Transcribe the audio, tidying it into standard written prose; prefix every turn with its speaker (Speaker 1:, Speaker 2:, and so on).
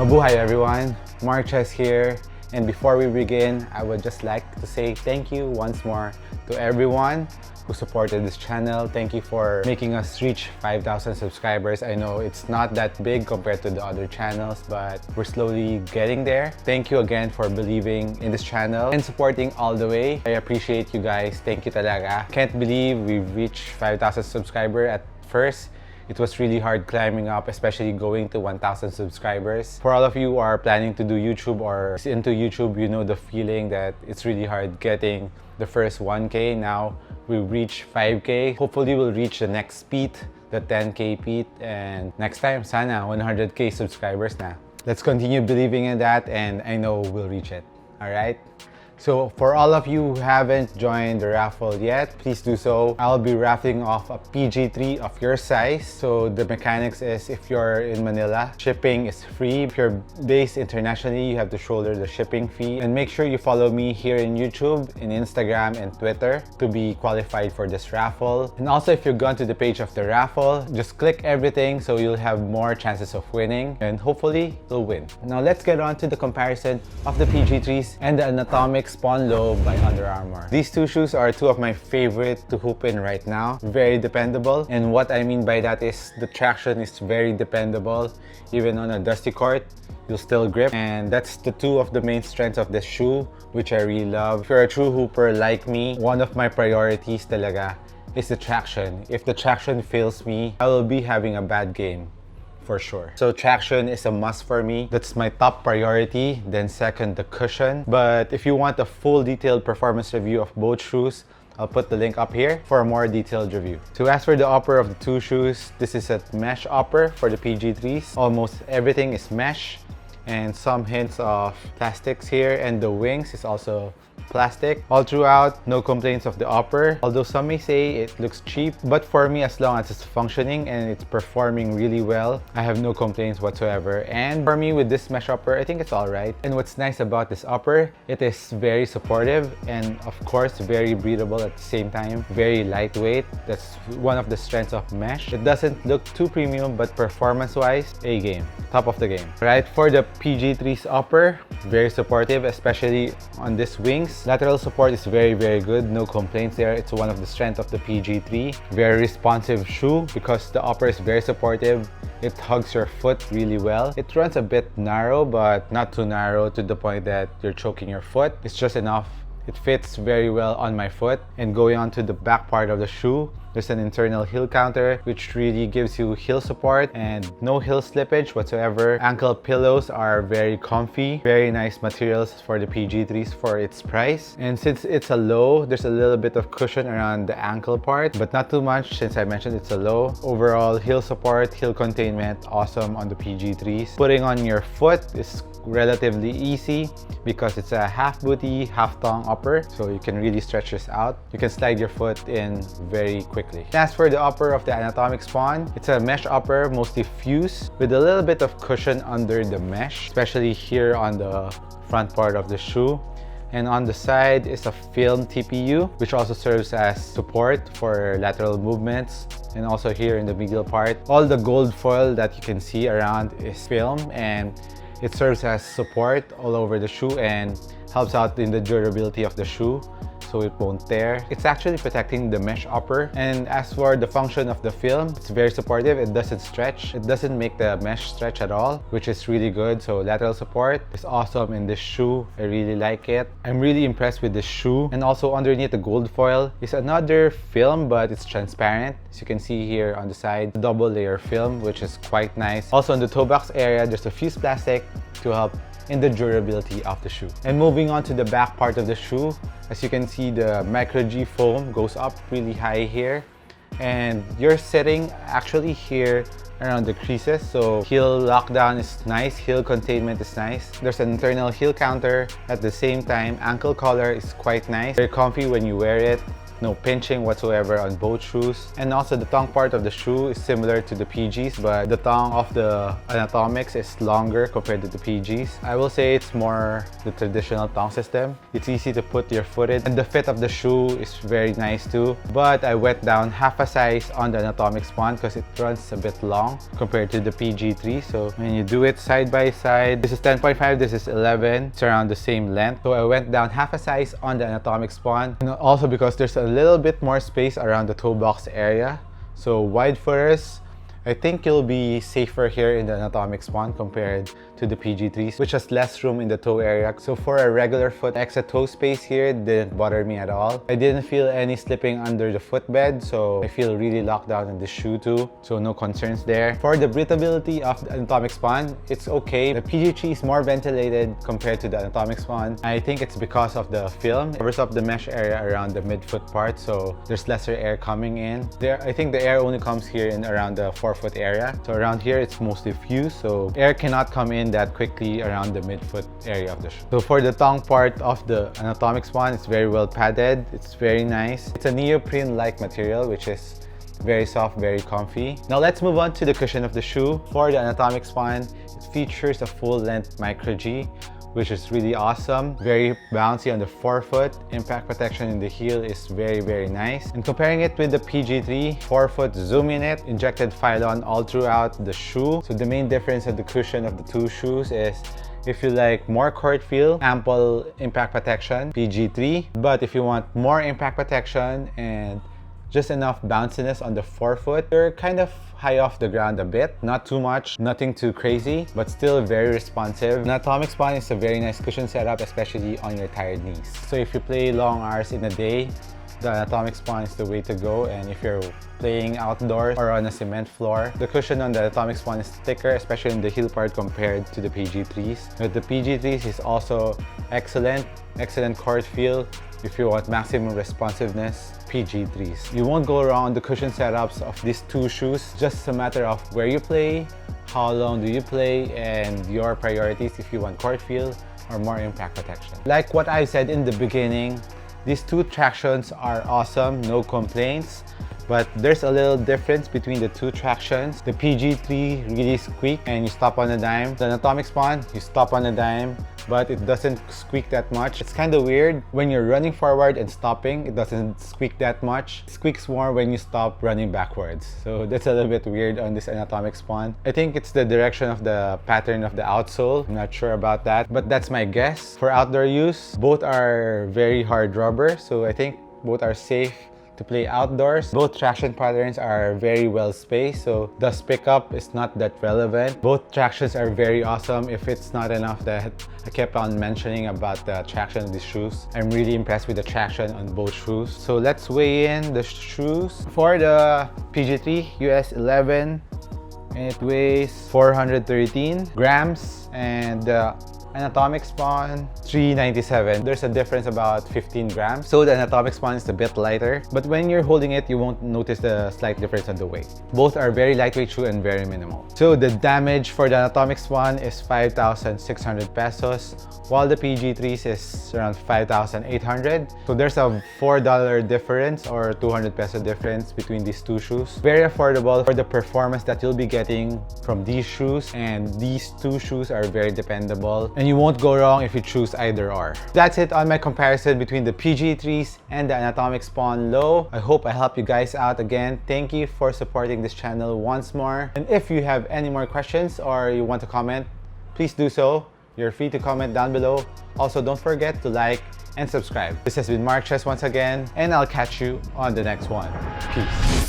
Speaker 1: Mabuhay everyone, Marches here, and before we begin, I would just like to say thank you once more to everyone who supported this channel. Thank you for making us reach 5,000 subscribers. I know it's not that big compared to the other channels, but we're slowly getting there. Thank you again for believing in this channel and supporting all the way. I appreciate you guys. Thank you talaga. Can't believe we've reached 5,000 subscribers at first. It was really hard climbing up, especially going to 1,000 subscribers. For all of you who are planning to do YouTube or is into YouTube, you know the feeling that it's really hard getting the first 1K. Now we reach 5K. Hopefully we'll reach the next peak, the 10K peak, and next time, sana 100K subscribers na. Let's continue believing in that, and I know we'll reach it. Alright? So for all of you who haven't joined the raffle yet, please do so. I'll be raffling off a PG3 of your size. So the mechanics is, if you're in Manila, shipping is free. If you're based internationally, you have to shoulder the shipping fee. And make sure you follow me here in YouTube, in Instagram, and Twitter to be qualified for this raffle. And also, if you've gone to the page of the raffle, just click everything so you'll have more chances of winning, and hopefully you'll win. Now let's get on to the comparison of the PG3s and the ANATOMIC Spawn Low by Under Armour. These two shoes are two of my favorite to hoop in right now. Very dependable, and what I mean by that is the traction is very dependable. Even on a dusty court, you'll still grip, and that's the two of the main strengths of this shoe, which I really love. If you're a true hooper like me, one of my priorities talaga is the traction. If the traction fails me, I will be having a bad game. For sure. So traction is a must for me. That's my top priority. Then second, the cushion. But if you want a full detailed performance review of both shoes, I'll put the link up here for a more detailed review. So as for the upper of the two shoes, this is a mesh upper for the PG3s. Almost everything is mesh and some hints of plastics here, and the wings is also plastic. All throughout, no complaints of the upper, although some may say it looks cheap, but for me, as long as it's functioning and it's performing really well, I have no complaints whatsoever. And for me, with this mesh upper, I think it's all right. And what's nice about this upper, it is very supportive and of course very breathable at the same time, very lightweight. That's one of the strengths of mesh. It doesn't look too premium, but performance wise, A game, top of the game. Right, for the PG3's upper, very supportive, especially on this wings. Lateral support is very good, no complaints there. It's one of the strengths of the PG3. Very responsive shoe because the upper is very supportive. It hugs your foot really well. It runs a bit narrow, but not too narrow to the point that you're choking your foot. It's just enough. It fits very well on my foot. And going on to the back part of the shoe, there's an internal heel counter which really gives you heel support and no heel slippage whatsoever. Ankle pillows are very comfy. Very nice materials for the PG3s for its price. And since it's a low, there's a little bit of cushion around the ankle part, but not too much since I mentioned it's a low. Overall, heel support, heel containment, awesome on the PG3s. Putting on your foot is relatively easy because it's a half booty, half thong upper, so you can really stretch this out. You can slide your foot in very quickly. As for the upper of the Anatomic Spawn, it's a mesh upper, mostly fused, with a little bit of cushion under the mesh, especially here on the front part of the shoe. And on the side is a film TPU, which also serves as support for lateral movements. And also here in the medial part, all the gold foil that you can see around is film, and it serves as support all over the shoe and helps out in the durability of the shoe, so it won't tear. It's actually protecting the mesh upper. And as for the function of the film, it's very supportive. It doesn't stretch. It doesn't make the mesh stretch at all, which is really good. So lateral support is awesome in this shoe. I really like it. I'm really impressed with this shoe. And also underneath the gold foil is another film, but it's transparent. As you can see here on the side, double layer film, which is quite nice. Also on the toe box area, there's a fused plastic to help in the durability of the shoe. And moving on to the back part of the shoe, as you can see, the micro G foam goes up really high here, and you're sitting actually here around the creases, so heel lockdown is nice, heel containment is nice. There's an internal heel counter. At the same time, ankle collar is quite nice, very comfy when you wear it. no pinching whatsoever on both shoes. And also the tongue part of the shoe is similar to the PGs, but the tongue of the Anatomics is longer compared to the PGs. I will say it's more the traditional tongue system. It's easy to put your foot in, and the fit of the shoe is very nice too. But I went down half a size on the Anatomic Spawn because it runs a bit long compared to the PG3. So when you do it side by side, this is 10.5, this is 11. It's around the same length. So I went down half a size on the Anatomic Spawn, and also because there's a little bit more space around the toe box area. So wide footers, I think you'll be safer here in the Anatomic Spawn compared to the PG3s, which has less room in the toe area. So for a regular foot, extra toe space here didn't bother me at all. I didn't feel any slipping under the footbed, so I feel really locked down in the shoe too. So no concerns there. For the breathability of the Anatomic Spawn, it's okay. The PG3 is more ventilated compared to the Anatomic Spawn. I think it's because of the film. It covers up the mesh area around the midfoot part, so there's lesser air coming in. I think the air only comes here in around the forefoot area. So around here, it's mostly fused, so air cannot come in that quickly around the midfoot area of the shoe. So for the tongue part of the Anatomic Spawn, it's very well padded. It's very nice. It's a neoprene-like material, which is very soft, very comfy. Now let's move on to the cushion of the shoe. For the Anatomic Spawn, it features a full-length Micro G, which is really awesome. Very bouncy on the forefoot. Impact protection in the heel is very nice. And comparing it with the PG3, forefoot zoom in it, injected Phylon all throughout the shoe. So the main difference of the cushion of the two shoes is if you like more court feel, ample impact protection, PG3. But if you want more impact protection and just enough bounciness on the forefoot, you're kind of high off the ground a bit. Not too much, nothing too crazy, but still very responsive. Anatomic Spawn is a very nice cushion setup, especially on your tired knees. So if you play long hours in a day, the Anatomic Spawn is the way to go. And if you're playing outdoors or on a cement floor, the cushion on the Anatomic Spawn is thicker, especially in the heel part compared to the PG3s. But the PG3s is also excellent court feel. If you want maximum responsiveness, PG3s. You won't go wrong the cushion setups of these two shoes. Just a matter of where you play, how long do you play, and your priorities if you want court feel or more impact protection. Like what I said in the beginning, these two tractions are awesome, no complaints. But there's a little difference between the two tractions. The PG3 really squeak and you stop on a dime. The Anatomic Spawn, you stop on a dime, but it doesn't squeak that much. It's kind of weird. When you're running forward and stopping, it doesn't squeak that much. It squeaks more when you stop running backwards. So that's a little bit weird on this Anatomic Spawn. I think it's the direction of the pattern of the outsole. I'm not sure about that, but that's my guess. For outdoor use, both are very hard rubber, so I think both are safe to play outdoors. Both traction patterns are very well spaced, so dust pickup is not that relevant. Both tractions are very awesome. If it's not enough that I kept on mentioning about the traction of these shoes, I'm really impressed with the traction on both shoes. So let's weigh in the shoes. For the PG3 US 11, and it weighs 413 grams, and the Anatomic Spawn 397. There's a difference about 15 grams. So the Anatomic Spawn is a bit lighter, but when you're holding it, you won't notice the slight difference on the weight. Both are very lightweight shoe and very minimal. So the damage for the Anatomic Spawn is 5,600 pesos, while the PG3s is around 5,800. So there's a $4 difference or 200 peso difference between these two shoes. Very affordable for the performance that you'll be getting from these shoes, and these two shoes are very dependable. And you won't go wrong if you choose either or. That's it on my comparison between the PG3s and the Anatomic Spawn Low. I hope I helped you guys out again. Thank you for supporting this channel once more. And if you have any more questions or you want to comment, please do so. You're free to comment down below. Also, don't forget to like and subscribe. This has been Mark Chess once again, and I'll catch you on the next one. Peace.